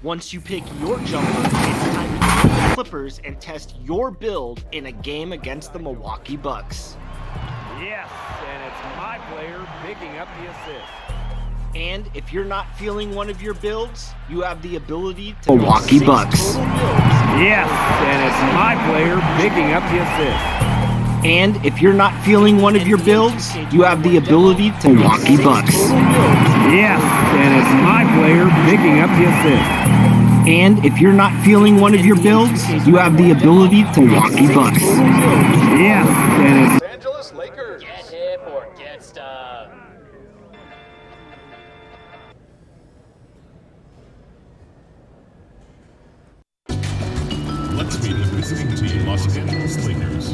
Once you pick your jumper, it's time to join the Clippers and test your build in a game against the Milwaukee Bucks. Yes, and it's my player picking up the assist. And if you're not feeling one of your builds, you have the ability to Milwaukee Bucks. Yes, and it's my player picking up the assist. And if you're not feeling one of your builds, you have the ability to Milwaukee Bucks. Yes, and it's my player picking up the assist. And if you're not feeling one of your builds, you have the ability to Milwaukee Bucks. Yes, and it's Los Angeles Lakers. Get hip or get stuck. Let's meet the visiting team, Los Angeles Lakers.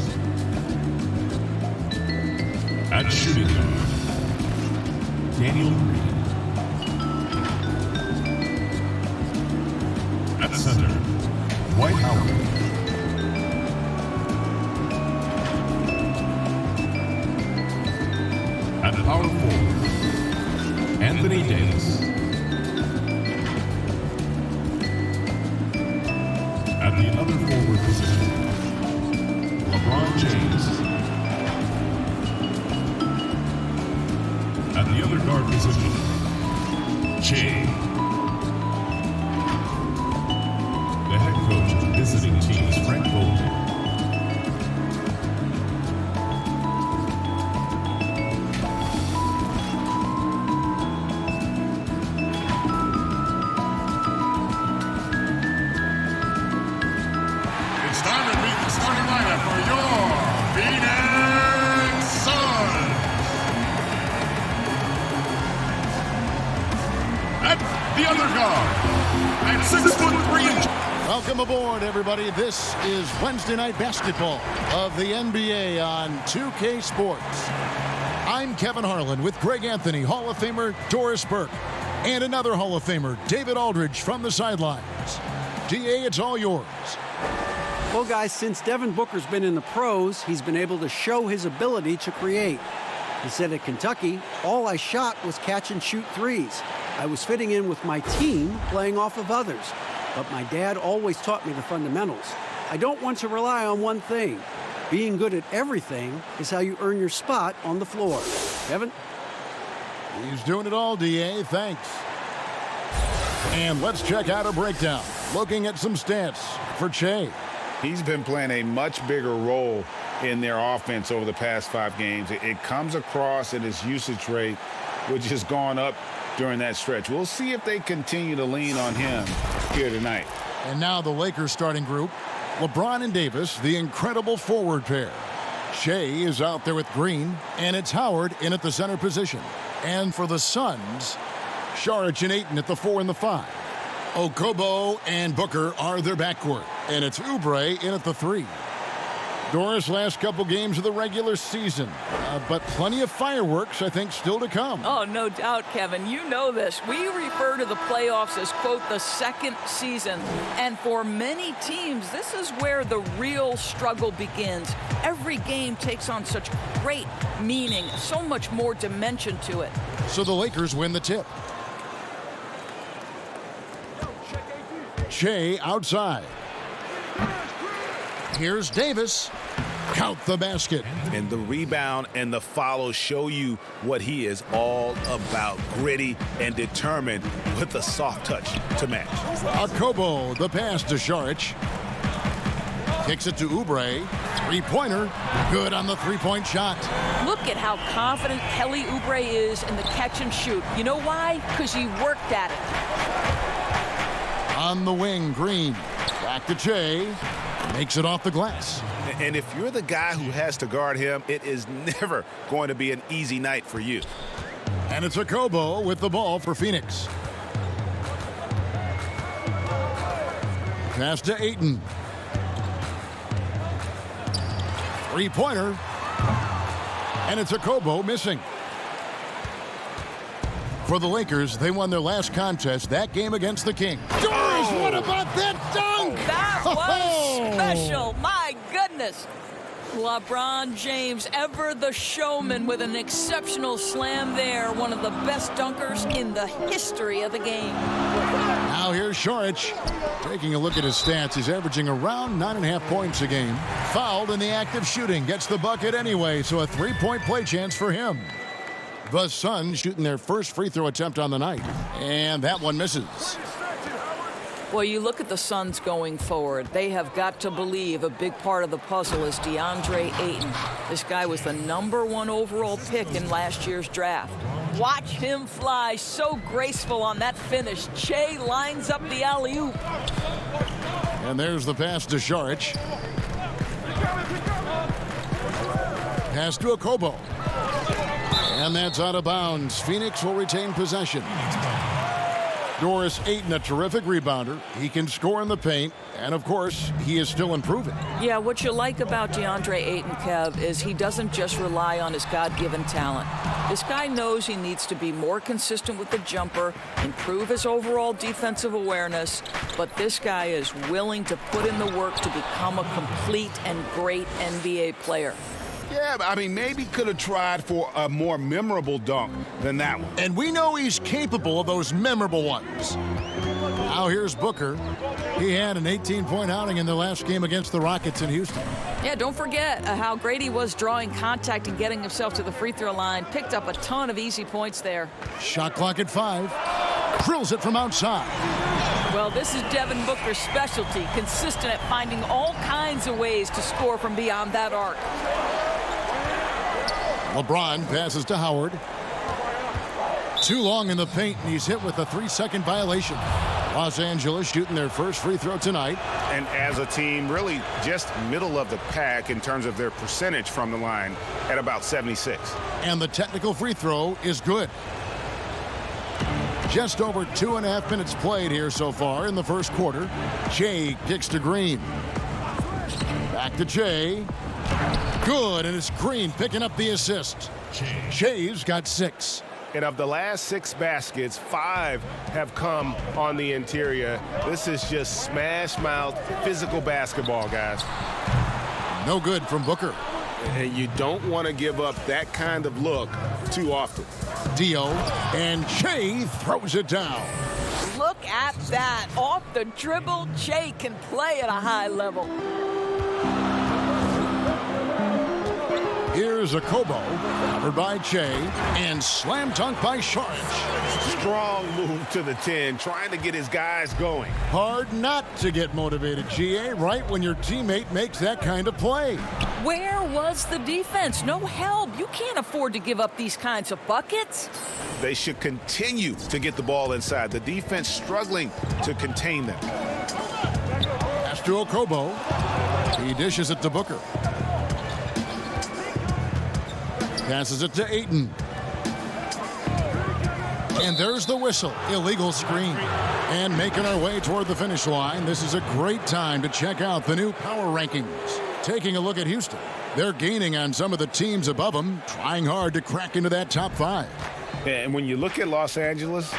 At shooting guard, Daniel Green. At center, Dwight Howard. At power forward, Anthony Davis. At the other forward position, LeBron James. At the other guard position, Che. The head coach of the visiting team is Frank Vogel. It's time to meet the starting lineup for your Phoenix Suns. At the other guard, at 6'3". Welcome aboard, everybody. This is Wednesday Night Basketball of the NBA on 2K Sports. I'm Kevin Harlan with Greg Anthony, Hall of Famer Doris Burke, and another Hall of Famer, David Aldridge, from the sidelines. DA, it's all yours. Well, guys, since Devin Booker's been in the pros, he's been able to show his ability to create. He said at Kentucky, all I shot was catch and shoot threes. I was fitting in with my team, playing off of others. But my dad always taught me the fundamentals. I don't want to rely on one thing. Being good at everything is how you earn your spot on the floor. Kevin? He's doing it all, DA. Thanks. And let's check out a breakdown. Looking at some stats for Che. He's been playing a much bigger role in their offense over the past 5 games. It comes across in his usage rate, which has gone up during that stretch. We'll see if they continue to lean on him here tonight. And now the Lakers starting group. LeBron and Davis, the incredible forward pair. Shea is out there with Green, and it's Howard in at the center position. And for the Suns, Saric and Ayton at the 4 and the 5. Okobo and Booker are their backcourt, and it's Oubre in at the 3. Doris, last couple games of the regular season, but plenty of fireworks, I think, still to come. Oh, no doubt, Kevin. You know this. We refer to the playoffs as, quote, the second season. And for many teams, this is where the real struggle begins. Every game takes on such great meaning, so much more dimension to it. So the Lakers win the tip. Shea outside. Here's Davis. Count the basket. And the rebound and the follow show you what he is all about. Gritty and determined with a soft touch to match. Okobo, the pass to Saric. Kicks it to Oubre. Three-pointer. Good on the three-point shot. Look at how confident Kelly Oubre is in the catch and shoot. You know why? Because he worked at it. On the wing, Green. Back to Che. Makes it off the glass. And if you're the guy who has to guard him, it is never going to be an easy night for you. And it's Okobo with the ball for Phoenix. Pass to Ayton. Three-pointer. And it's Okobo missing. For the Lakers, they won their last contest, that game against the Kings. Doris, what about that dunk? That was special. My goodness. LeBron James, ever the showman, with an exceptional slam there. One of the best dunkers in the history of the game. Now here's Šorić. Taking a look at his stats, he's averaging around 9.5 points a game. Fouled in the act of shooting, gets the bucket anyway, so a three-point play chance for him. The Suns shooting their first free throw attempt on the night, and that one misses. Well, you look at the Suns going forward. They have got to believe a big part of the puzzle is DeAndre Ayton. This guy was the #1 overall pick in last year's draft. Watch him fly, so graceful on that finish. Che lines up the alley-oop. And there's the pass to Šorić. Pass to Okobo. And that's out of bounds. Phoenix will retain possession. Doris Ayton, a terrific rebounder. He can score in the paint, and of course, he is still improving. Yeah, what you like about DeAndre Ayton, Kev, is he doesn't just rely on his God-given talent. This guy knows he needs to be more consistent with the jumper, improve his overall defensive awareness, but this guy is willing to put in the work to become a complete and great NBA player. Yeah, I mean, maybe could have tried for a more memorable dunk than that one. And we know he's capable of those memorable ones. Now here's Booker. He had an 18-point outing in the last game against the Rockets in Houston. Yeah, don't forget how great he was drawing contact and getting himself to the free throw line. Picked up a ton of easy points there. Shot clock at 5. Drills it from outside. Well, this is Devin Booker's specialty, consistent at finding all kinds of ways to score from beyond that arc. LeBron passes to Howard. Too long in the paint, and he's hit with a 3-second violation. Los Angeles shooting their first free throw tonight. And as a team, really just middle of the pack in terms of their percentage from the line at about 76. And the technical free throw is good. Just over 2.5 minutes played here so far in the first quarter. Che kicks to Green. Back to Che. Good, and it's Green picking up the assist. Che's got 6. And of the last 6 baskets, 5 have come on the interior. This is just smash-mouth physical basketball, guys. No good from Booker. And you don't want to give up that kind of look too often. Dio, and Che throws it down. Look at that. Off the dribble, Che can play at a high level. Here's a Kobo, covered by Che, and slam dunk by Šorić. Strong move to the 10, trying to get his guys going. Hard not to get motivated, GA, right when your teammate makes that kind of play. Where was the defense? No help. You can't afford to give up these kinds of buckets. They should continue to get the ball inside. The defense struggling to contain them. Pass to Okobo. He dishes it to Booker. Passes it to Ayton. And there's the whistle. Illegal screen. And making our way toward the finish line, this is a great time to check out the new power rankings. Taking a look at Houston. They're gaining on some of the teams above them, trying hard to crack into that top 5. And when you look at Los Angeles,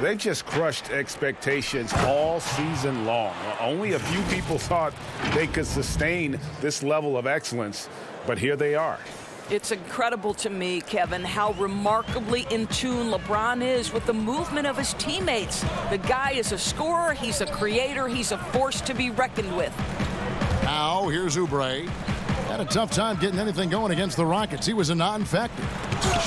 they've just crushed expectations all season long. Only a few people thought they could sustain this level of excellence, but here they are. It's incredible to me, Kevin, how remarkably in tune LeBron is with the movement of his teammates. The guy is a scorer, he's a creator, he's a force to be reckoned with. Now, here's Oubre. Had a tough time getting anything going against the Rockets. He was a non-factor.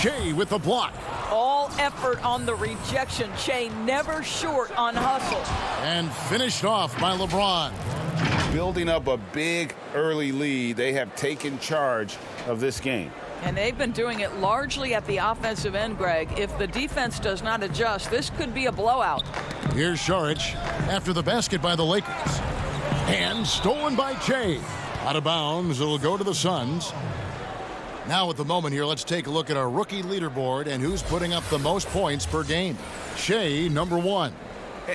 Che with the block. All effort on the rejection. Che never short on hustle. And finished off by LeBron. Building up a big early lead, they have taken charge of this game. And they've been doing it largely at the offensive end, Greg. If the defense does not adjust, this could be a blowout. Here's Šorić after the basket by the Lakers. And stolen by Che. Out of bounds, it'll go to the Suns. Now at the moment here, let's take a look at our rookie leaderboard and who's putting up the most points per game. Che, number 1.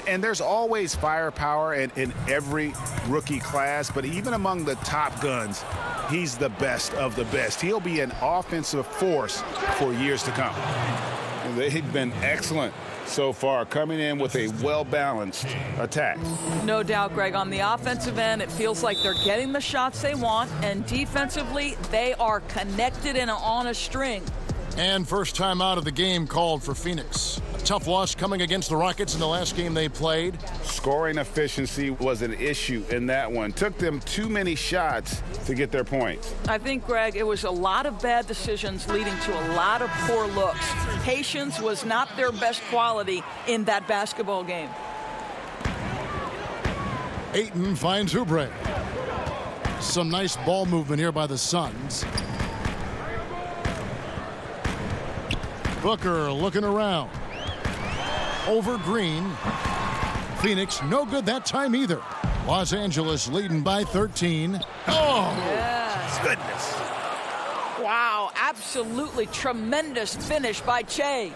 And there's always firepower in every rookie class, but even among the top guns, he's the best of the best. He'll be an offensive force for years to come. They've been excellent so far, coming in with a well-balanced attack. No doubt, Greg. On the offensive end, it feels like they're getting the shots they want, and defensively, they are connected and on a string. And first time out of the game called for Phoenix. A tough loss coming against the Rockets in the last game they played. Scoring efficiency was an issue in that one. Took them too many shots to get their points. I think, Greg, it was a lot of bad decisions leading to a lot of poor looks. Patience was not their best quality in that basketball game. Ayton finds Oubre. Some nice ball movement here by the Suns. Booker looking around. Over Green. Phoenix no good that time either. Los Angeles leading by 13. Oh! Yes. Goodness. Wow, absolutely tremendous finish by Che.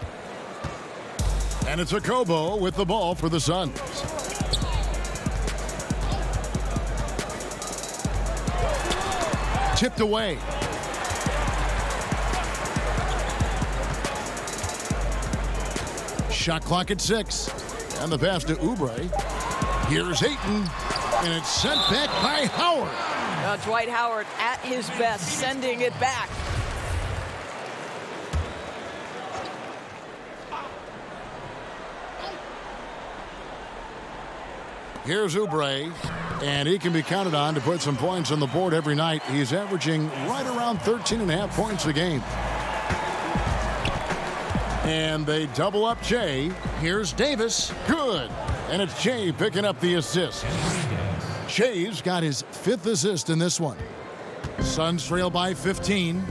And it's Okobo with the ball for the Suns. Tipped away. Shot clock at 6. And the pass to Oubre. Here's Ayton. And it's sent back by Howard. Dwight Howard at his best, sending it back. Here's Oubre, and he can be counted on to put some points on the board every night. He's averaging right around 13.5 points a game. And they double up Che. Here's Davis. Good. And it's Che picking up the assist. Che's got his 5th assist in this one. Suns trail by 15.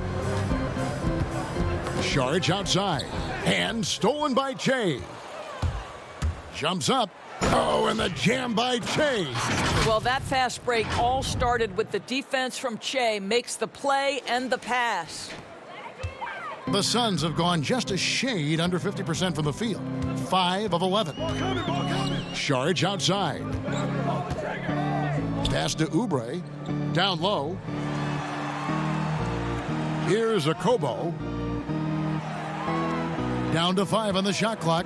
Saric outside. And stolen by Che. Jumps up. Oh, and the jam by Che. Well, that fast break all started with the defense from Che. Makes the play and the pass. The Suns have gone just a shade under 50% from the field. 5 of 11. Saric outside. Pass to Oubre. Down low. Here's Okobo. Down to 5 on the shot clock.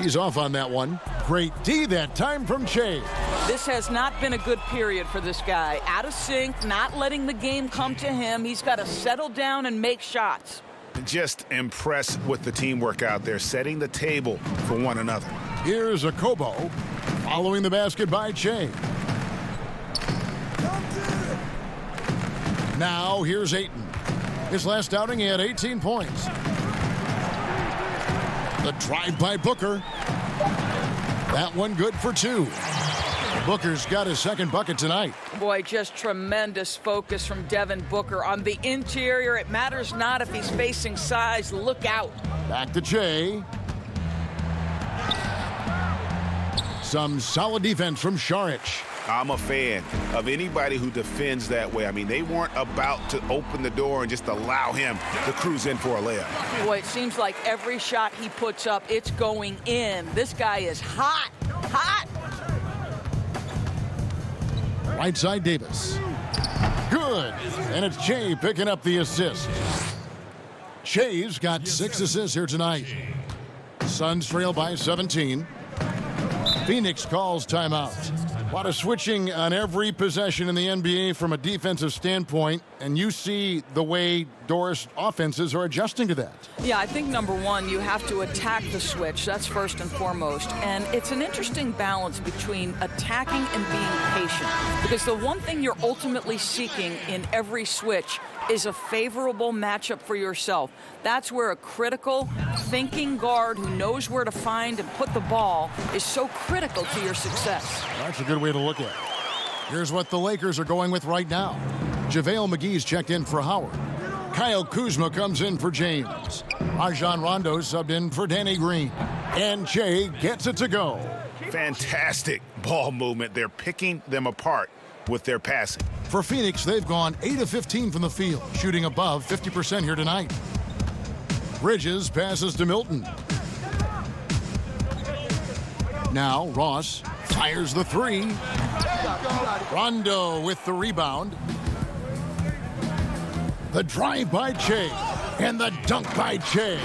He's off on that one. Great D that time from Che. This has not been a good period for this guy. Out of sync, not letting the game come to him. He's got to settle down and make shots. Just impressed with the teamwork out there, setting the table for one another. Here's Okobo, following the basket by Che. Now here's Ayton. His last outing, he had 18 points. The drive by Booker. That one good for 2. Booker's got his 2nd bucket tonight. Boy, just tremendous focus from Devin Booker. On the interior, it matters not if he's facing size. Look out. Back to Che. Some solid defense from Saric. I'm a fan of anybody who defends that way. I mean, they weren't about to open the door and just allow him to cruise in for a layup. Boy, it seems like every shot he puts up, it's going in. This guy is hot, hot. Right side Davis. Good. And it's Che picking up the assist. Che's got 6 assists here tonight. Suns trail by 17. Phoenix calls timeout. A lot of switching on every possession in the NBA from a defensive standpoint, and you see the way Doris offenses are adjusting to that. Yeah, I think number one, you have to attack the switch. That's first and foremost. And it's an interesting balance between attacking and being patient. Because the one thing you're ultimately seeking in every switch is a favorable matchup for yourself. That's where a critical, thinking guard who knows where to find and put the ball is so critical to your success. That's a good way to look at it. Here's what the Lakers are going with right now. JaVale McGee's checked in for Howard. Kyle Kuzma comes in for James. Rajon Rondo subbed in for Danny Green. And Che gets it to go. Fantastic ball movement. They're picking them apart with their passing. For Phoenix, they've gone 8 of 15 from the field, shooting above 50% here tonight. Bridges passes to Milton. Now Ross fires the 3. Rondo with the rebound. The drive by Che and the dunk by Che.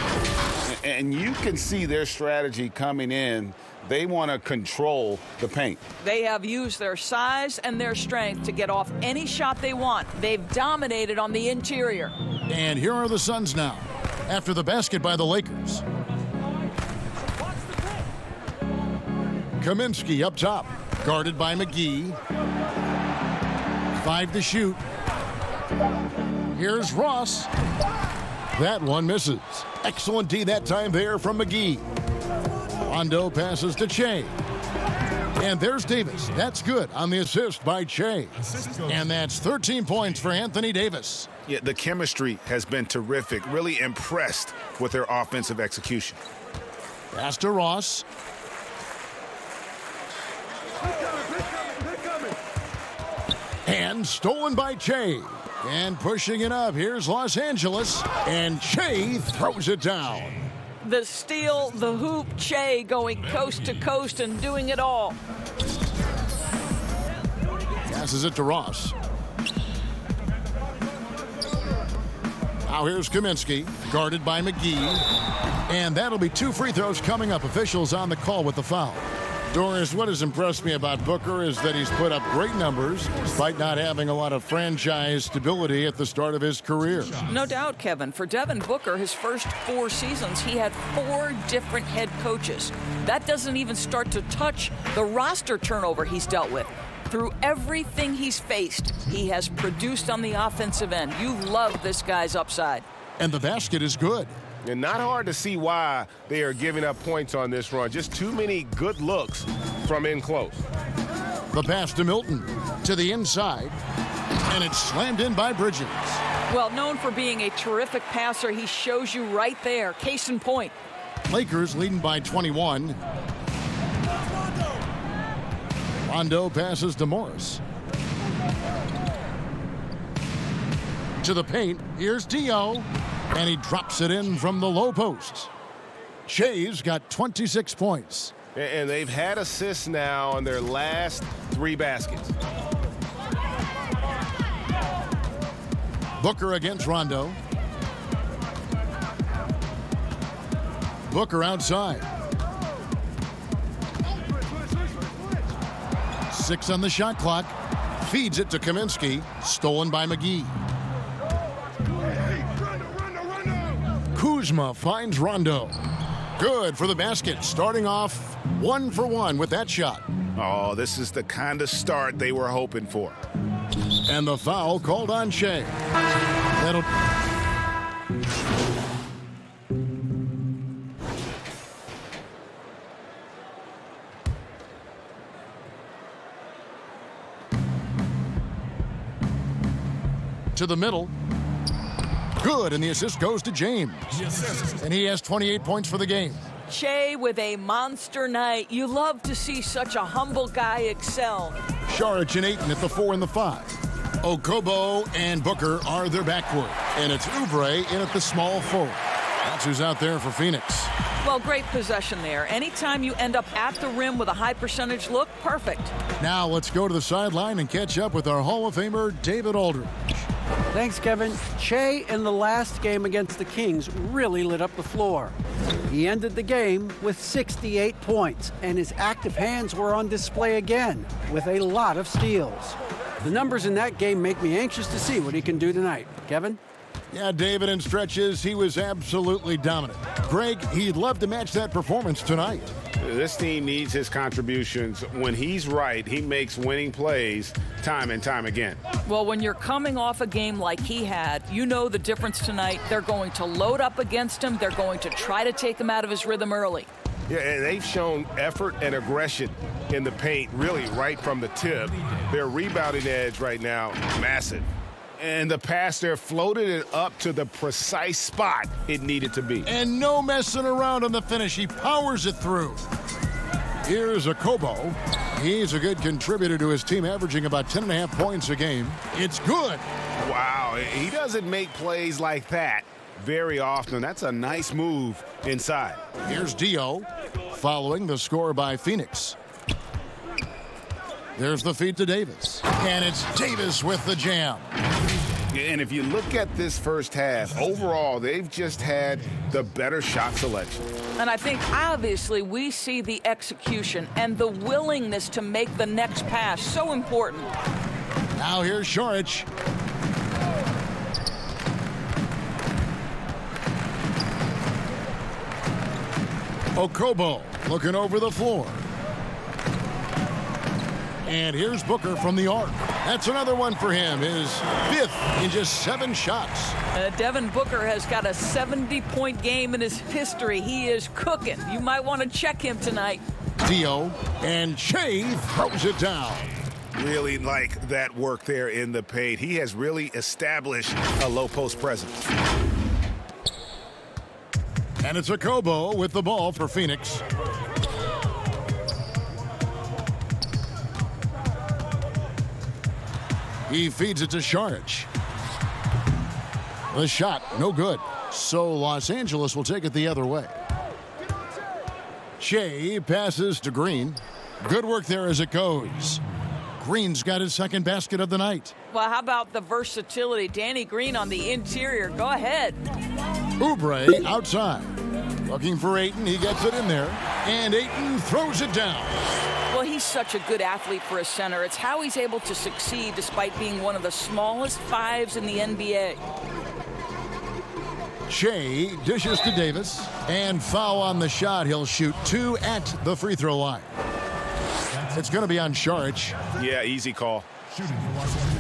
And you can see their strategy coming in. They want to control the paint. They have used their size and their strength to get off any shot they want. They've dominated on the interior. And here are the Suns now, after the basket by the Lakers. Kaminsky up top, guarded by McGee. 5 to shoot. Here's Ross. That one misses. Excellent D that time there from McGee. Rondo passes to Che. And there's Davis. That's good on the assist by Che. And that's 13 points for Anthony Davis. Yeah, the chemistry has been terrific. Really impressed with their offensive execution. Pass to Ross. And stolen by Che. And pushing it up, here's Los Angeles. And Che throws it down. The steal, the hoop, Che going coast to coast and doing it all. Passes it to Ross. Now here's Kaminsky, guarded by McGee. And that'll be 2 free throws coming up. Officials on the call with the foul. Doris, what has impressed me about Booker is that he's put up great numbers despite not having a lot of franchise stability at the start of his career. No doubt, Kevin. For Devin Booker, his first 4 seasons, he had 4 different head coaches. That doesn't even start to touch the roster turnover he's dealt with. Through everything he's faced, he has produced on the offensive end. You love this guy's upside. And the basket is good. And not hard to see why they are giving up points on this run. Just too many good looks from in close. The pass to Milton, to the inside, and it's slammed in by Bridges. Well, known for being a terrific passer, he shows you right there. Case in point. Lakers leading by 21. Rondo passes to Morris. To the paint, here's Dio. And he drops it in from the low post. Che's got 26 points. And they've had assists now on their last 3 baskets. Booker against Rondo. Booker outside. 6 on the shot clock. Feeds it to Kaminsky. Stolen by McGee. Kuzma finds Rondo. Good for the basket, starting off 1 for 1 with that shot. Oh, this is the kind of start they were hoping for. And the foul called on Che. That'll... to the middle. Good, and the assist goes to James. And he has 28 points for the game. Che with a monster night. You love to see such a humble guy excel. Saric and Ayton at the 4 and the 5. Okobo and Booker are their backcourt. And it's Oubre in at the small forward. That's who's out there for Phoenix. Well, great possession there. Anytime you end up at the rim with a high percentage look, perfect. Now let's go to the sideline and catch up with our Hall of Famer, David Aldridge. Thanks, Kevin. Che in the last game against the Kings really lit up the floor. He ended the game with 68 points, and his active hands were on display again with a lot of steals. The numbers in that game make me anxious to see what he can do tonight. Kevin? Yeah, David, in stretches, he was absolutely dominant. Greg, he'd love to match that performance tonight. This team needs his contributions. When he's right, he makes winning plays time and time again. Well, when you're coming off a game like he had, you know the difference tonight. They're going to load up against him. They're going to try to take him out of his rhythm early. Yeah, and they've shown effort and aggression in the paint, really right from the tip. Their rebounding edge right now, massive. And the pass there floated it up to the precise spot it needed to be. And no messing around on the finish. He powers it through. Here's Okobo. He's a good contributor to his team, averaging about 10.5 points a game. It's good. Wow, he doesn't make plays like that very often. That's a nice move inside. Here's Dio, following the score by Phoenix. There's the feed to Davis. And it's Davis with the jam. And if you look at this first half, overall, they've just had the better shot selection. And I think, obviously, we see the execution and the willingness to make the next pass so important. Now here's Šarić. Okobo looking over the floor. And here's Booker from the arc. That's another one for him, his 5th in just 7 shots. Devin Booker has got a 70-point game in his history. He is cooking. You might want to check him tonight. Dio, and Shea throws it down. Really like that work there in the paint. He has really established a low post presence. And it's Okobo with the ball for Phoenix. He feeds it to Šarić. The shot, no good. So Los Angeles will take it the other way. Shea passes to Green. Good work there as it goes. Green's got his 2nd basket of the night. Well, how about the versatility? Danny Green on the interior. Go ahead. Oubre outside. Looking for Ayton. He gets it in there. And Ayton throws it down. Well, he's such a good athlete for a center. It's how he's able to succeed despite being one of the smallest 5s in the NBA. Shea dishes to Davis. And foul on the shot. He'll shoot 2 at the free throw line. It's going to be on Šarić. Yeah, easy call.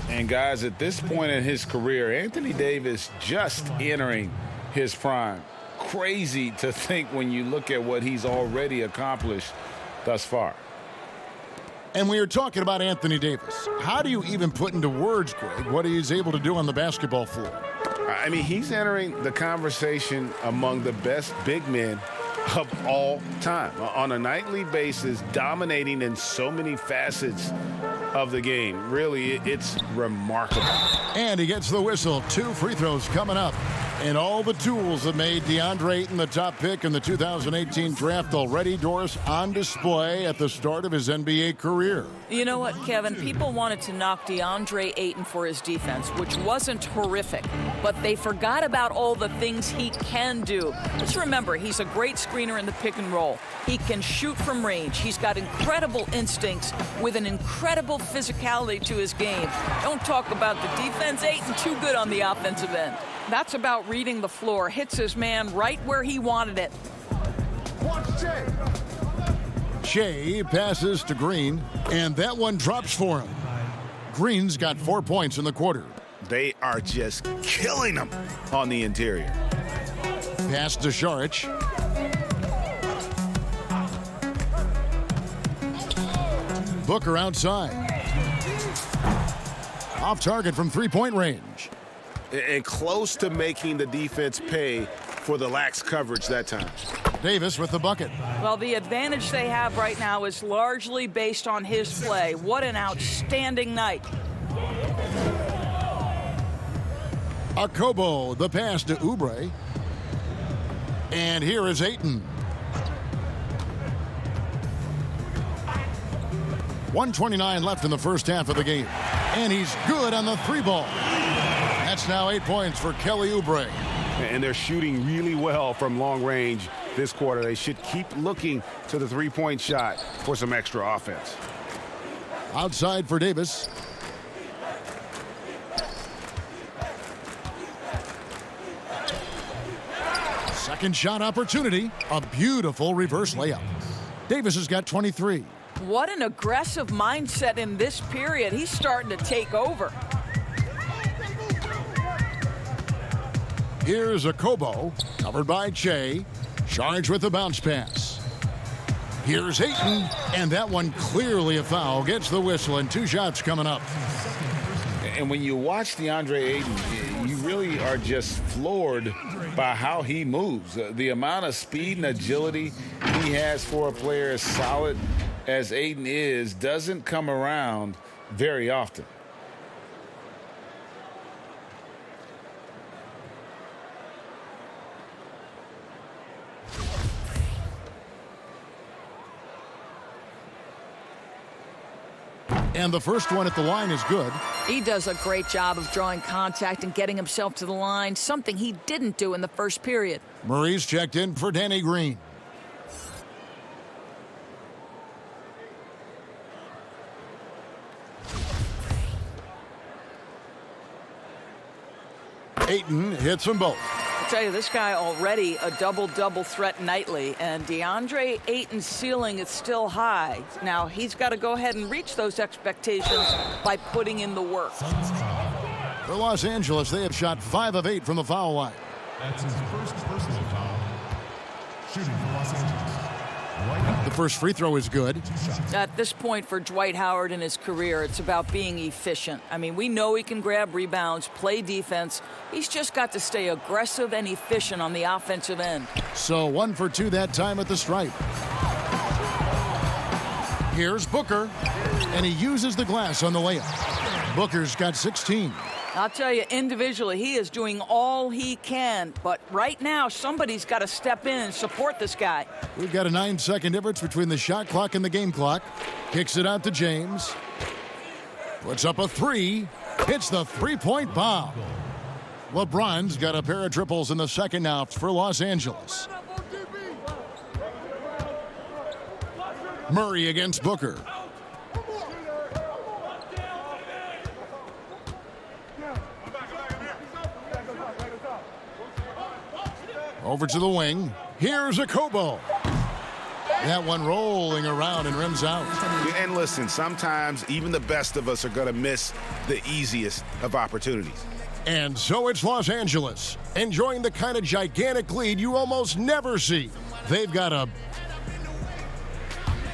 And guys, at this point in his career, Anthony Davis just entering his prime. Crazy to think when you look at what he's already accomplished thus far. And we are talking about Anthony Davis. How do you even put into words, Greg, what he's able to do on the basketball floor? I mean, he's entering the conversation among the best big men of all time. On a nightly basis, dominating in so many facets of the game. Really, it's remarkable. And he gets the whistle. 2 free throws coming up. And all the tools that made DeAndre Ayton the top pick in the 2018 draft already, Doris, on display at the start of his NBA career. You know what, Kevin? People wanted to knock DeAndre Ayton for his defense, which wasn't horrific, but they forgot about all the things he can do. Let's remember, he's a great screener in the pick and roll. He can shoot from range. He's got incredible instincts with an incredible physicality to his game. Don't talk about the defense. Ayton too good on the offensive end. That's about reading the floor. Hits his man right where he wanted it. Shea passes to Green, and that one drops for him. Green's got 4 points in the quarter. They are just killing them on the interior. Pass to Šarić. Booker outside. Off target from 3-point range. And close to making the defense pay for the lax coverage that time. Davis with the bucket. Well, the advantage they have right now is largely based on his play. What an outstanding night. Okobo, the pass to Oubre. And here is Ayton. 1:29 left in the first half of the game. And he's good on the 3-ball. That's now 8 points for Kelly Oubre. And they're shooting really well from long range this quarter. They should keep looking to the 3-point shot for some extra offense. Outside for Davis. Second shot opportunity. A beautiful reverse layup. Davis has got 23. What an aggressive mindset in this period. He's starting to take over. Here's Okobo, covered by Shea. Charged with the bounce pass. Here's Ayton, and that one clearly a foul. Gets the whistle, and 2 shots coming up. And when you watch DeAndre Ayton, you really are just floored by how he moves. The amount of speed and agility he has for a player as solid as Ayton is doesn't come around very often. And the first one at the line is good. He does a great job of drawing contact and getting himself to the line, something he didn't do in the first period. Murray's checked in for Danny Green. Ayton hits them both. I'll tell you, this guy already a double-double threat nightly, and DeAndre Ayton's ceiling is still high. Now, he's got to go ahead and reach those expectations by putting in the work. For Los Angeles, they have shot 5 of 8 from the foul line. That's his first personal foul. Shooting for Los Angeles. The first free throw is good. At this point for Dwight Howard in his career, it's about being efficient. I mean, we know he can grab rebounds, play defense. He's just got to stay aggressive and efficient on the offensive end. So 1 for 2 that time at the stripe. Here's Booker, and he uses the glass on the layup. Booker's got 16. I'll tell you, individually, he is doing all he can. But right now, somebody's got to step in and support this guy. We've got a 9-second difference between the shot clock and the game clock. Kicks it out to James. Puts up a 3. Hits the three-point bomb. LeBron's got a pair of triples in the second now for Los Angeles. Murray against Booker. Over to the wing. Here's a Kobo. That one rolling around and rims out. And listen, sometimes even the best of us are going to miss the easiest of opportunities. And so it's Los Angeles, enjoying the kind of gigantic lead you almost never see. They've got a...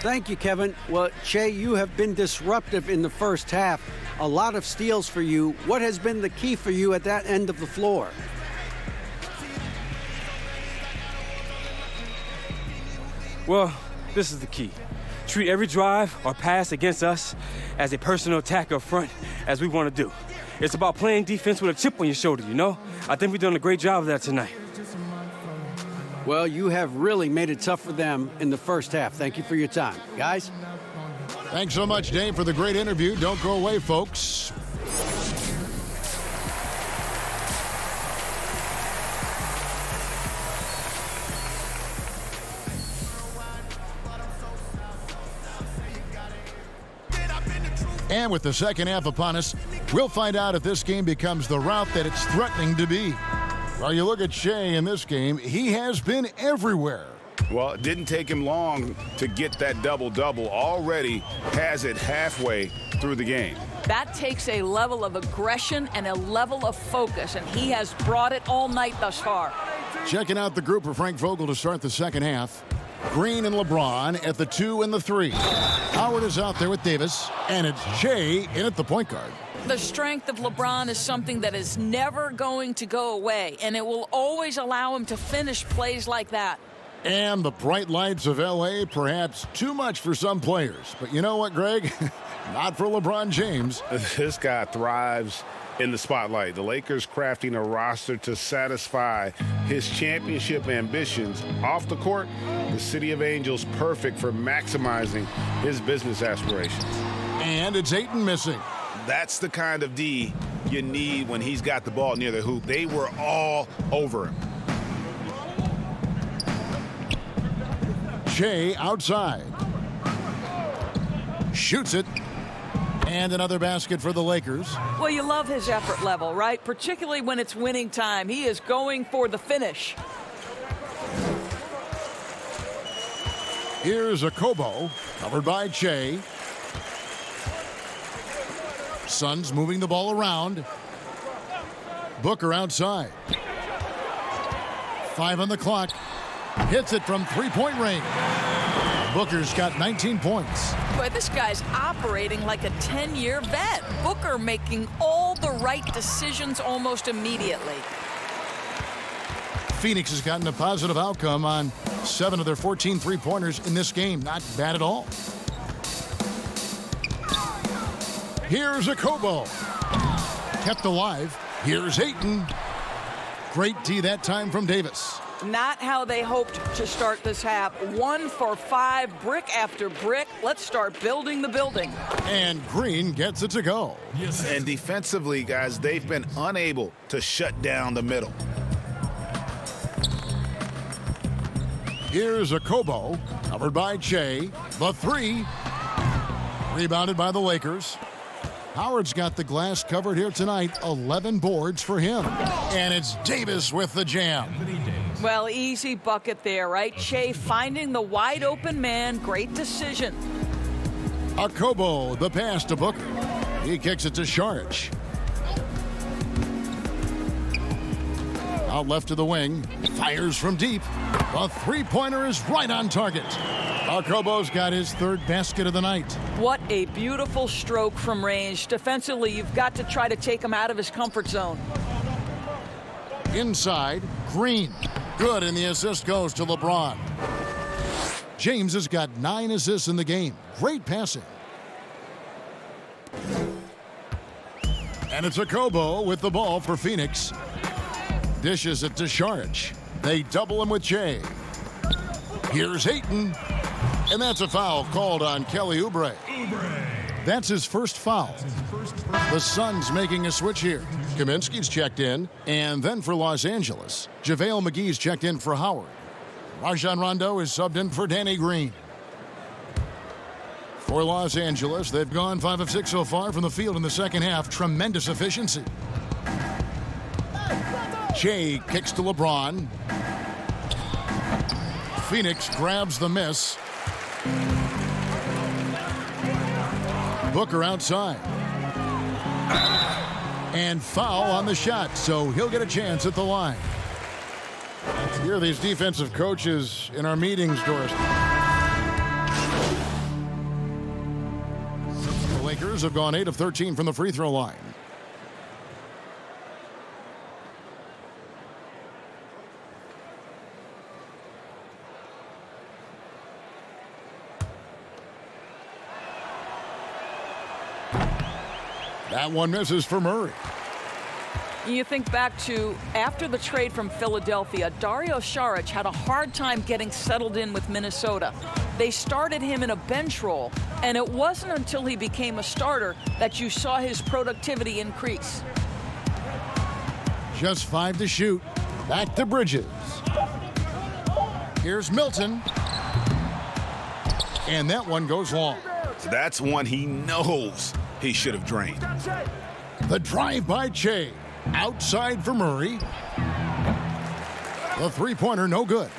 Thank you, Kevin. Well, Che, you have been disruptive in the first half. A lot of steals for you. What has been the key for you at that end of the floor? Well, this is the key. Treat every drive or pass against us as a personal attack up front, as we want to do. It's about playing defense with a chip on your shoulder, you know? I think we've done a great job of that tonight. Well, you have really made it tough for them in the first half. Thank you for your time. Guys? Thanks so much, Dave, for the great interview. Don't go away, folks. And with the second half upon us, we'll find out if this game becomes the route that it's threatening to be. While you look at Shea in this game, he has been everywhere. Well, it didn't take him long to get that double-double. Already has it halfway through the game. That takes a level of aggression and a level of focus, and he has brought it all night thus far. Checking out the group for Frank Vogel to start the second half. Green and LeBron at the 2 and the 3. Howard is out there with Davis, and it's Shea in at the point guard. The strength of LeBron is something that is never going to go away, and it will always allow him to finish plays like that. And the bright lights of L.A., perhaps too much for some players. But you know what, Greg? Not for LeBron James. This guy thrives in the spotlight. The Lakers crafting a roster to satisfy his championship ambitions. Off the court, the City of Angels perfect for maximizing his business aspirations. And it's Ayton missing. That's the kind of D you need when he's got the ball near the hoop. They were all over him. Shea outside. Shoots it. And another basket for the Lakers. Well, you love his effort level, right? Particularly when it's winning time. He is going for the finish. Here's a Kobo, covered by Che. Suns moving the ball around. Booker outside. 5 on the clock. Hits it from three-point range. Booker's got 19 points. Boy, this guy's operating like a 10-year vet. Booker making all the right decisions almost immediately. Phoenix has gotten a positive outcome on 7 of their 14 three-pointers in this game. Not bad at all. Here's a Kobo. Kept alive. Here's Ayton. Great D that time from Davis. Not how they hoped to start this half. 1 for 5, brick after brick. Let's start building the building. And Green gets it to go. And defensively, guys, they've been unable to shut down the middle. Here's a Kobo, covered by Che. The 3, rebounded by the Lakers. Howard's got the glass covered here tonight. 11 boards for him. And it's Davis with the jam. Well, easy bucket there, right? Che finding the wide open man. Great decision. A Kobo, the pass to Booker. He kicks it to Saric. Out left to the wing. Fires from deep. The three-pointer is right on target. Kobo's got his 3rd basket of the night. What a beautiful stroke from range. Defensively, you've got to try to take him out of his comfort zone. Inside, Green. Good, and the assist goes to LeBron. James has got 9 assists in the game. Great passing. And it's a Kobo with the ball for Phoenix. Dishes it to Saric. They double him with Che. Here's Ayton. And that's a foul called on Kelly Oubre. That's his first foul. The Suns making a switch here. Kaminsky's checked in. And then for Los Angeles, JaVale McGee's checked in for Howard. Rajon Rondo is subbed in for Danny Green. For Los Angeles, they've gone 5 of 6 so far from the field in the second half. Tremendous efficiency. Che kicks to LeBron. Phoenix grabs the miss. Booker outside. And foul on the shot, so he'll get a chance at the line. Here are these defensive coaches in our meetings, Doris. The Lakers have gone 8 of 13 from the free throw line. That one misses for Murray. You think back to after the trade from Philadelphia, Dario Saric had a hard time getting settled in with Minnesota. They started him in a bench role, and it wasn't until he became a starter that you saw his productivity increase. Just 5 to shoot. Back to Bridges. Here's Milton. And that one goes long. That's one he knows he should have drained. The drive by Che. Outside for Murray. The three-pointer no good.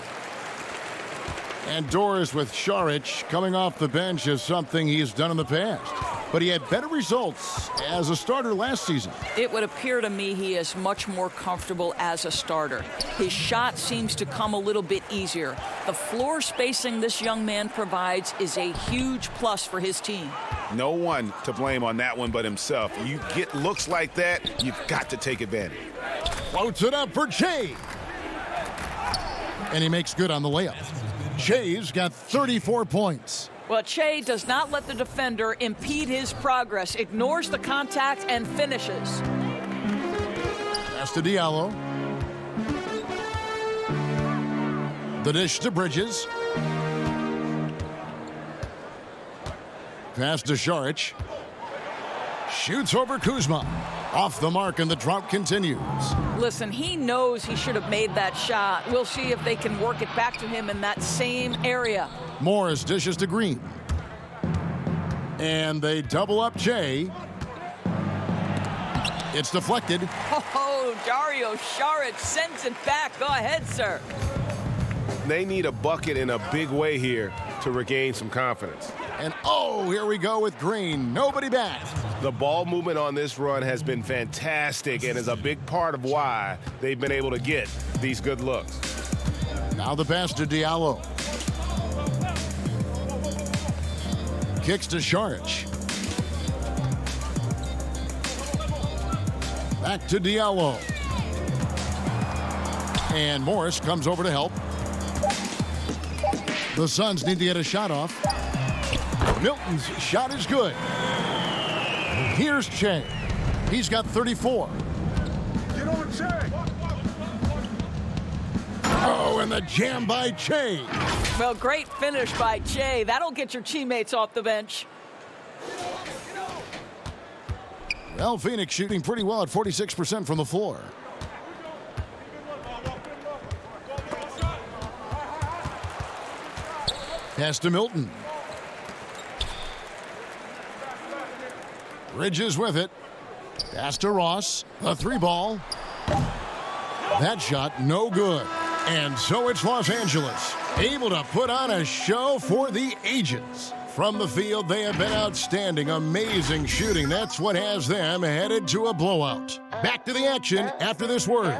And Doris with Saric coming off the bench is something he's done in the past. But he had better results as a starter last season. It would appear to me he is much more comfortable as a starter. His shot seems to come a little bit easier. The floor spacing this young man provides is a huge plus for his team. No one to blame on that one but himself. You get looks like that, you've got to take advantage. Floats it up for Che. And he makes good on the layup. Che's got 34 points. Well, Che does not let the defender impede his progress, ignores the contact, and finishes. Pass to Diallo. The dish to Bridges. Pass to Saric. Shoots over Kuzma. Off the mark, and the drought continues. Listen, he knows he should have made that shot. We'll see if they can work it back to him in that same area. Morris dishes to Green. And they double up Che. It's deflected. Oh, Dario Saric sends it back. Go ahead, sir. They need a bucket in a big way here to regain some confidence. And oh, here we go with Green. Nobody back. The ball movement on this run has been fantastic and is a big part of why they've been able to get these good looks. Now the pass to Diallo. Kicks to Saric. Back to Diallo. And Morris comes over to help. The Suns need to get a shot off. Milton's shot is good. Here's Che. He's got 34. Get on Che. Oh, and the jam by Che. Well, great finish by Che. That'll get your teammates off the bench. Well, Phoenix shooting pretty well at 46% from the floor. Pass to Milton. Bridges with it. Pass to Ross. The three ball. That shot no good. And so it's Los Angeles, able to put on a show for the ages. From the field, they have been outstanding. Amazing shooting. That's what has them headed to a blowout. Back to the action after this word.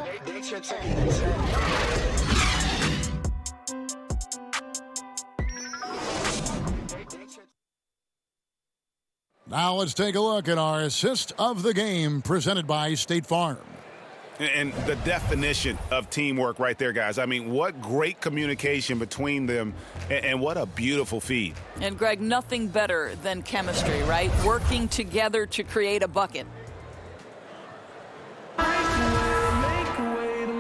Now let's take a look at our assist of the game presented by State Farm. And the definition of teamwork right there, guys. I mean, what great communication between them, and what a beautiful feed. And, Greg, nothing better than chemistry, right? Working together to create a bucket.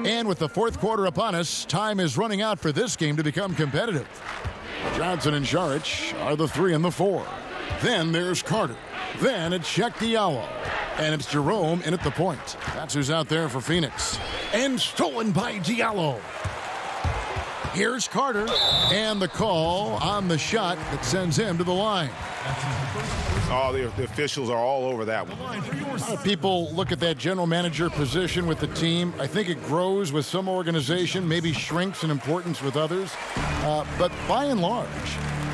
And with the fourth quarter upon us, time is running out for this game to become competitive. Johnson and Saric are the 3 and the 4. Then there's Carter. Then it's Sheck Diallo. And it's Jerome in at the point. That's who's out there for Phoenix. And stolen by Diallo. Here's Carter. And the call on the shot that sends him to the line. Oh, the officials are all over that one. A lot of people look at that general manager position with the team. I think it grows with some organization, maybe shrinks in importance with others. But by and large,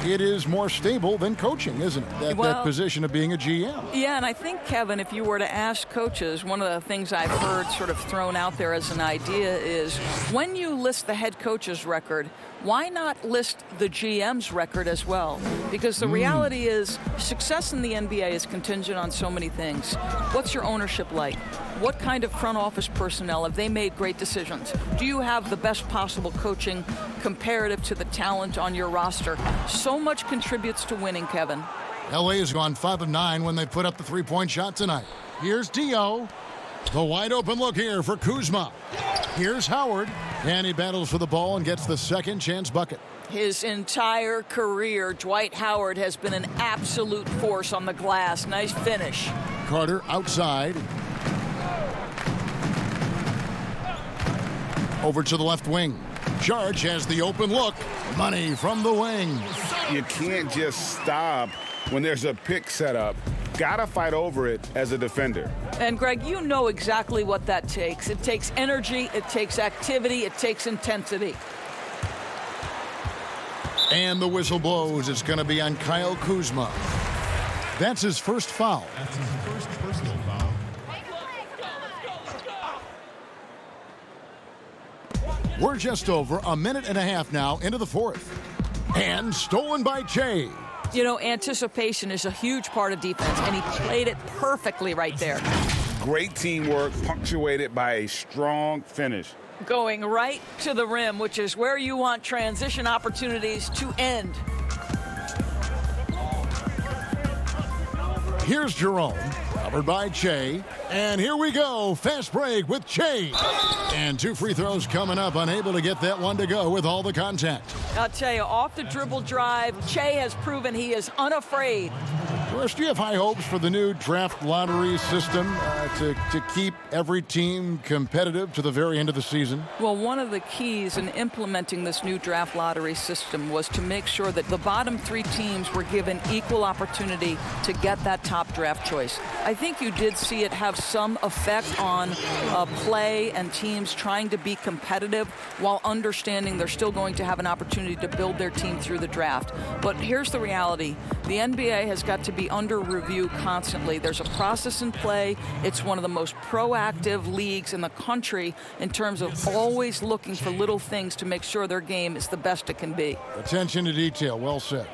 it is more stable than coaching, isn't it? That position of being a GM. Yeah, and I think, Kevin, if you were to ask coaches, one of the things I've heard sort of thrown out there as an idea is when you list the head coach's record, why not list the GM's record as well? Because the reality is success in the NBA is contingent on so many things. What's your ownership like? What kind of front office personnel? Have they made great decisions? Do you have the best possible coaching comparative to the talent on your roster? So much contributes to winning, Kevin. LA has gone 5 of 9 when they put up the three-point shot tonight. Here's Dio. The wide open look here for Kuzma. Here's Howard. And he battles for the ball and gets the second chance bucket. His entire career, Dwight Howard has been an absolute force on the glass. Nice finish. Carter outside. Over to the left wing. Saric has the open look. Money from the wing. You can't just stop when there's a pick set up. Gotta fight over it as a defender. And, Greg, you know exactly what that takes. It takes energy, it takes activity, it takes intensity. And the whistle blows. It's going to be on Kyle Kuzma. That's his first foul. That's his first personal foul. We're just over a minute and a half now into the fourth. And stolen by Che. You know, anticipation is a huge part of defense, and he played it perfectly right there. Great teamwork, punctuated by a strong finish. Going right to the rim, which is where you want transition opportunities to end. Here's Jerome, covered by Che. And here we go, fast break with Che. And 2 free throws coming up, unable to get that one to go with all the contact. I'll tell you, off the dribble drive, Che has proven he is unafraid. Russ, do you have high hopes for the new draft lottery system to keep every team competitive to the very end of the season? Well, one of the keys in implementing this new draft lottery system was to make sure that the bottom 3 teams were given equal opportunity to get that top draft choice. I think you did see it have some effect on play and teams trying to be competitive while understanding they're still going to have an opportunity to build their team through the draft. But here's the reality. The NBA has got to be under review constantly. There's a process in play. It's one of the most proactive leagues in the country in terms of always looking for little things to make sure their game is the best it can be. Attention to detail. Well said.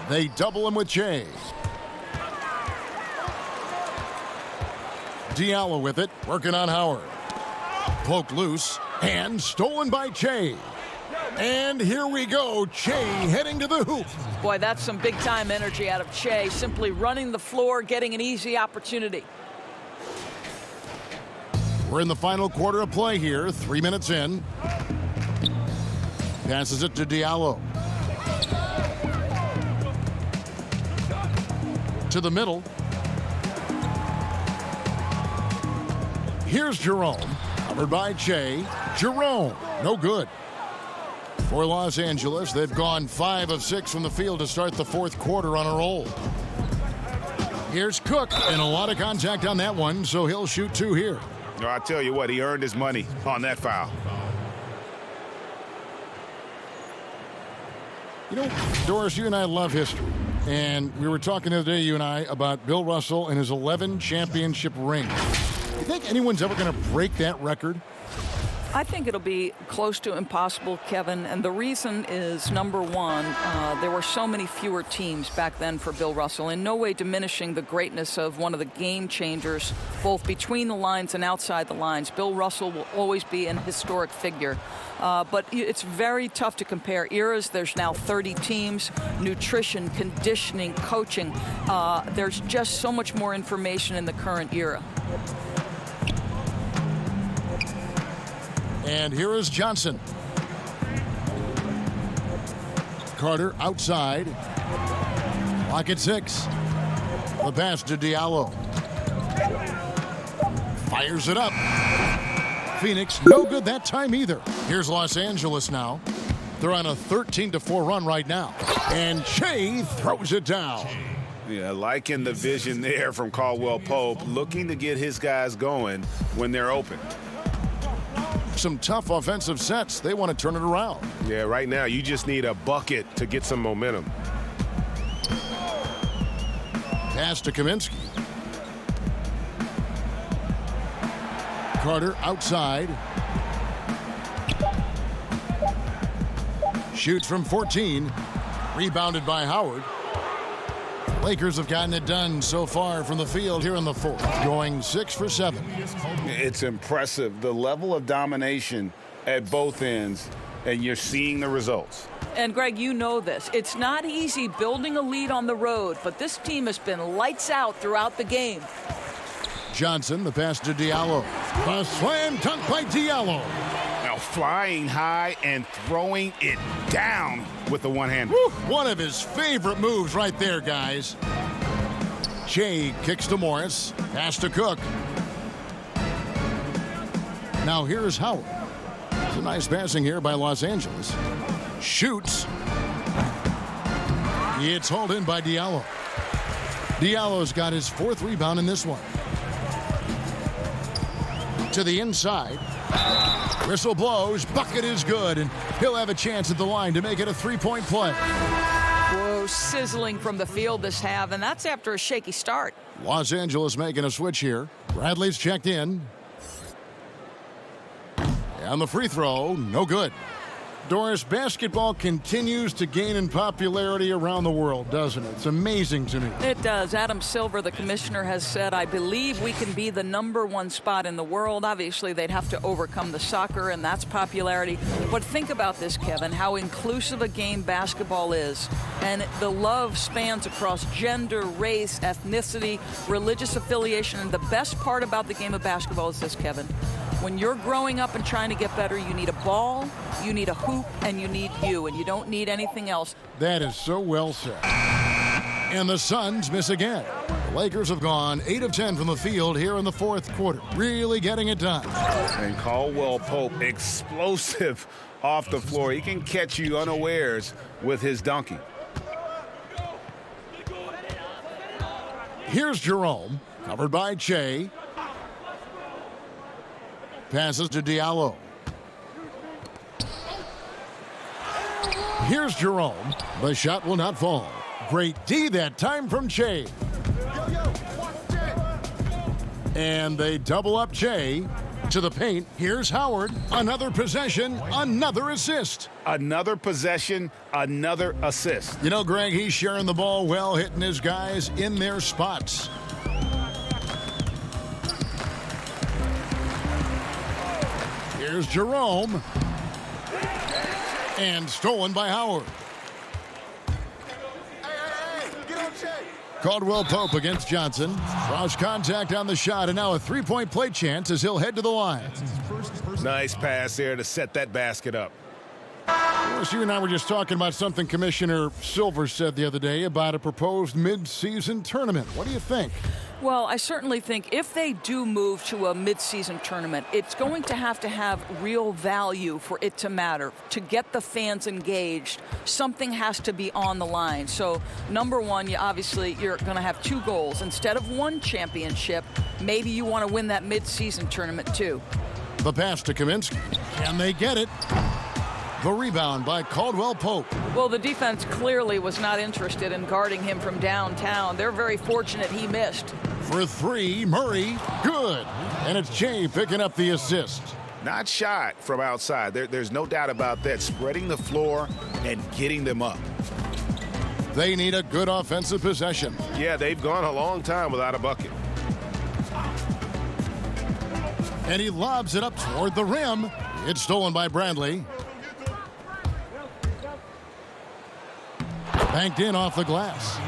They double him with Che. Diallo with it, working on Howard. Poked loose, and stolen by Che. And here we go, Che heading to the hoop. Boy, that's some big-time energy out of Che, simply running the floor, getting an easy opportunity. We're in the final quarter of play here, 3 minutes in. Passes it to Diallo. To the middle. Here's Jerome. Covered by Che. Jerome. No good. For Los Angeles, they've gone 5 of 6 from the field to start the fourth quarter on a roll. Here's Cook, and a lot of contact on that one, so he'll shoot 2 here. No, I tell you what, he earned his money on that foul. You know, Doris, you and I love history. And we were talking the other day, you and I, about Bill Russell and his 11 championship rings. You think anyone's ever going to break that record? I think it'll be close to impossible, Kevin, and the reason is, number one, there were so many fewer teams back then for Bill Russell, in no way diminishing the greatness of one of the game changers, both between the lines and outside the lines. Bill Russell will always be an historic figure. But it's very tough to compare eras. There's now 30 teams, nutrition, conditioning, coaching. There's just so much more information in the current era. And here is Johnson. Carter outside. Clock at 6. The pass to Diallo. Fires it up. Phoenix, no good that time either. Here's Los Angeles now. They're on a 13-4 run right now. And Che throws it down. Yeah, liking the vision there from Caldwell Pope, looking to get his guys going when they're open. Some tough offensive sets. They want to turn it around. Yeah, right now you just need a bucket to get some momentum. Pass to Kaminsky. Carter outside. Shoots from 14. Rebounded by Howard. Lakers have gotten it done so far from the field here in the fourth, going 6 for 7. It's impressive, the level of domination at both ends, and you're seeing the results. And, Greg, you know this. It's not easy building a lead on the road, but this team has been lights out throughout the game. Johnson, the pass to Diallo. A slam dunk by Diallo. Now flying high and throwing it down with the one hand. One of his favorite moves right there, guys. Che kicks to Morris. Pass to Cook. Now here's Howard. It's a nice passing here by Los Angeles. Shoots. It's hauled in by Diallo. Diallo's got his 4th rebound in this one. To the inside. Whistle blows. Bucket is good, and he'll have a chance at the line to make it a 3-point play. Whoa, sizzling from the field this half, and that's after a shaky start. Los Angeles making a switch here. Bradley's checked in. And the free throw, no good. Doris, basketball continues to gain in popularity around the world, doesn't it? It's amazing to me. It does. Adam Silver, the commissioner, has said, I believe we can be the #1 spot in the world. Obviously, they'd have to overcome the soccer, and that's popularity. But think about this, Kevin, how inclusive a game basketball is. And the love spans across gender, race, ethnicity, religious affiliation. And the best part about the game of basketball is this, Kevin. When you're growing up and trying to get better, you need a ball, you need a hoop, and you need you, and you don't need anything else. That is so well said. And the Suns miss again. The Lakers have gone 8 of 10 from the field here in the fourth quarter, really getting it done. And Caldwell Pope, explosive off the floor. He can catch you unawares with his dunking. Here's Jerome, covered by Che. Passes to Diallo. Here's Jerome. The shot will not fall. Great D that time from Che. And they double up Che to the paint. Here's Howard. Another possession, another assist. Another possession, another assist. You know, Greg, he's sharing the ball well, hitting his guys in their spots. Here's Jerome. And stolen by Howard. Hey, get on Che. Caldwell Pope against Johnson. Cross contact on the shot, and now a three-point play chance as he'll head to the line. Nice pass there to set that basket up. Well, you and I were just talking about something Commissioner Silver said the other day about a proposed mid-season tournament. What do you think? Well, I certainly think if they do move to a mid-season tournament, it's going to have real value for it to matter. To get the fans engaged, something has to be on the line. So, number one, you're going to have two goals. Instead of one championship, maybe you want to win that mid-season tournament too. The pass to Kaminsky. Can they get it? The rebound by Caldwell Pope. Well, the defense clearly was not interested in guarding him from downtown. They're very fortunate he missed. For three, Murray, good. And it's Jay picking up the assist. Not shot from outside. There's no doubt about that. Spreading the floor and getting them up. They need a good offensive possession. Yeah, they've gone a long time without a bucket. And he lobs it up toward the rim. It's stolen by Bradley. Banked in off the glass.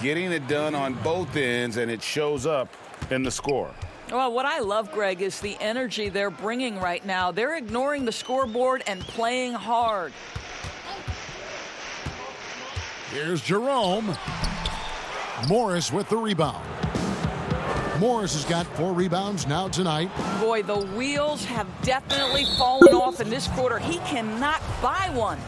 Getting it done on both ends, and it shows up in the score. Well, what I love, Greg, is the energy they're bringing right now. They're ignoring the scoreboard and playing hard. Here's Jerome. Morris with the rebound. Morris has got 4 rebounds now tonight. Boy, the wheels have definitely fallen off in this quarter. He cannot buy one.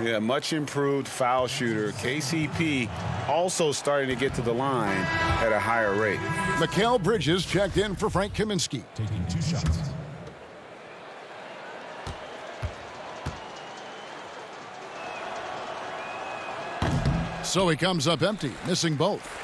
Yeah, much improved foul shooter. KCP also starting to get to the line at a higher rate. Mikal Bridges checked in for Frank Kaminsky. Taking 2 shots. So he comes up empty, missing both.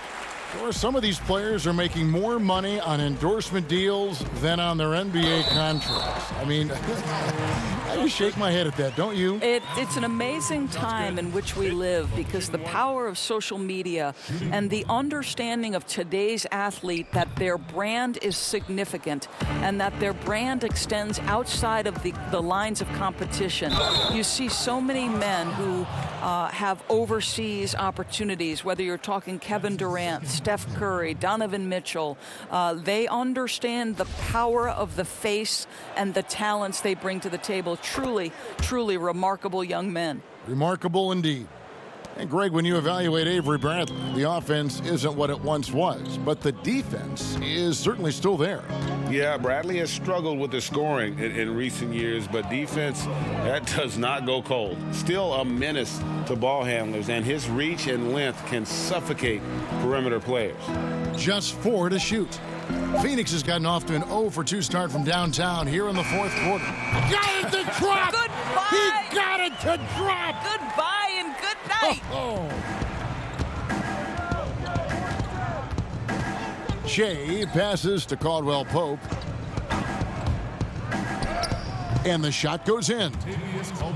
Or some of these players are making more money on endorsement deals than on their NBA contracts. I mean, I just shake my head at that, don't you? It's an amazing time in which we live because the power of social media and the understanding of today's athlete that their brand is significant and that their brand extends outside of the lines of competition. You see so many men who have overseas opportunities, whether you're talking Kevin Durant, Steph Curry, Donovan Mitchell. They understand the power of the face and the talents they bring to the table. Truly, truly remarkable young men. Remarkable indeed. And Greg, when you evaluate Avery Bradley, the offense isn't what it once was, but the defense is certainly still there. Yeah, Bradley has struggled with the scoring in recent years, but defense, that does not go cold. Still a menace to ball handlers, and his reach and length can suffocate perimeter players. Just 4 to shoot. Phoenix has gotten off to an 0 for 2 start from downtown here in the 4th quarter. Got it to drop! Goodbye! He got it to drop! Goodbye and good night! Shea passes to Caldwell Pope. And the shot goes in.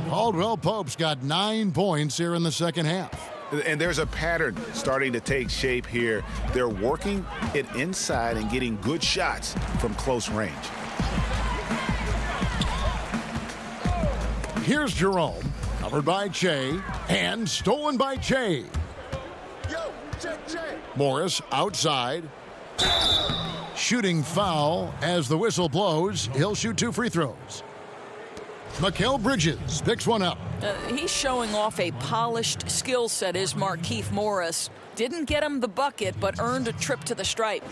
Caldwell Pope's got 9 points here in the second half. And there's a pattern starting to take shape here. They're working it inside and getting good shots from close range. Here's Jerome, covered by Che, and stolen by Che. Morris outside. Shooting foul as the whistle blows. He'll shoot 2 free throws. Mikal Bridges picks one up. He's showing off a polished skill set, is Markieff Morris. Didn't get him the bucket, but earned a trip to the stripe.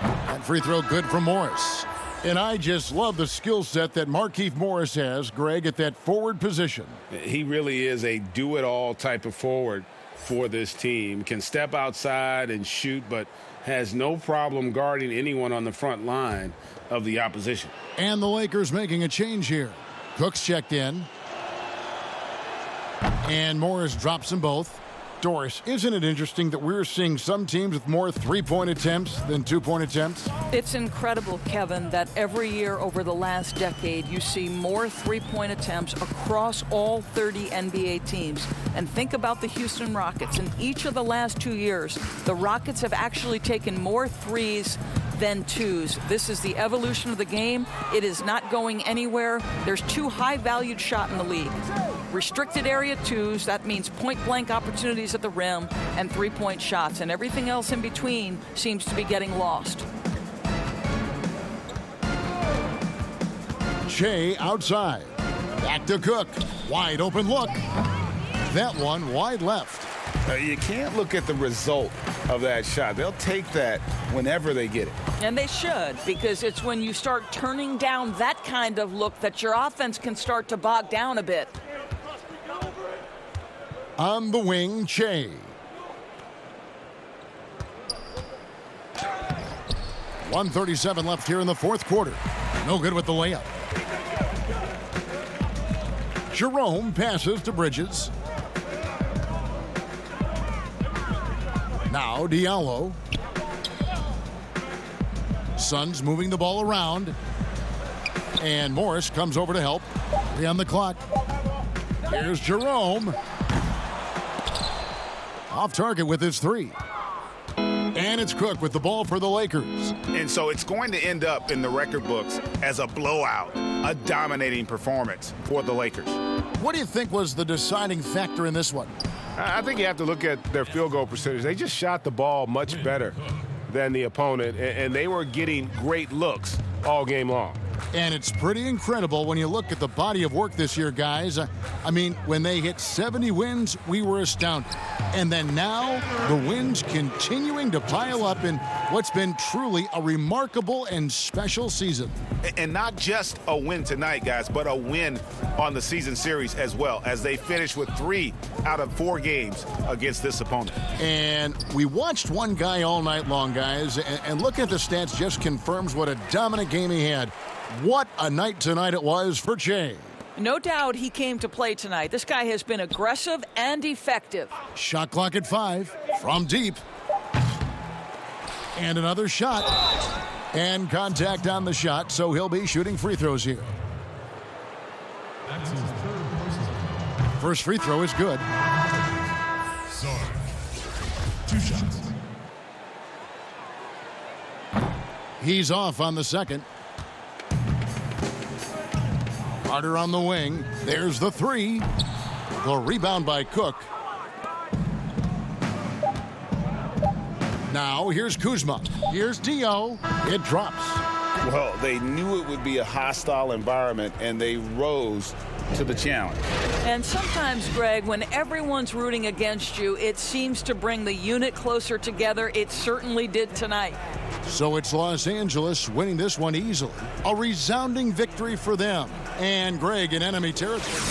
And free throw good from Morris. And I just love the skill set that Markieff Morris has, Greg, at that forward position. He really is a do-it-all type of forward for this team. Can step outside and shoot, but has no problem guarding anyone on the front line of the opposition. And the Lakers making a change here. Cook's checked in. And Morris drops them both. Doris, isn't it interesting that we're seeing some teams with more 3-point attempts than 2-point attempts? It's incredible, Kevin, that every year over the last decade you see more 3-point attempts across all 30 NBA teams. And think about the Houston Rockets. In each of the last 2 years, the Rockets have actually taken more threes than 2s. This is the evolution of the game. It is not going anywhere. There's 2 high-valued shots in the league. Restricted area twos, that means point-blank opportunities at the rim and three-point shots, and everything else in between seems to be getting lost. Shea outside. Back to Cook. Wide open look. That one wide left. You can't look at the result of that shot. They'll take that whenever they get it. And they should, because it's when you start turning down that kind of look that your offense can start to bog down a bit. On the wing, Shea. .137 left here in the fourth quarter. No good with the layup. Jerome passes to Bridges. Now Diallo. Suns moving the ball around. And Morris comes over to help. 3 on the clock. Here's Jerome. Off target with his 3. And it's Cook with the ball for the Lakers. And so it's going to end up in the record books as a blowout, a dominating performance for the Lakers. What do you think was the deciding factor in this one? I think you have to look at their field goal percentage. They just shot the ball much better than the opponent, and they were getting great looks all game long. And it's pretty incredible when you look at the body of work this year, guys. I mean, when they hit 70 wins, we were astounded. And then now, the wins continuing to pile up in what's been truly a remarkable and special season. And not just a win tonight, guys, but a win on the season series as well, as they finish with 3 out of 4 games against this opponent. And we watched one guy all night long, guys, and looking at the stats just confirms what a dominant game he had. What a night tonight it was for Shea. No doubt he came to play tonight. This guy has been aggressive and effective. Shot clock at 5 from deep. And another shot. And contact on the shot, so he'll be shooting free throws here. That's his third personal foul. First free throw is good. Sorry. 2 shots. He's off on the second. Carter on the wing. There's the 3. The rebound by Cook. Now here's Kuzma. Here's Dio. It drops. Well, they knew it would be a hostile environment, and they rose to the challenge. And sometimes, Greg, when everyone's rooting against you, it seems to bring the unit closer together. It certainly did tonight. So it's Los Angeles winning this one easily. A resounding victory for them. And Greg in enemy territory.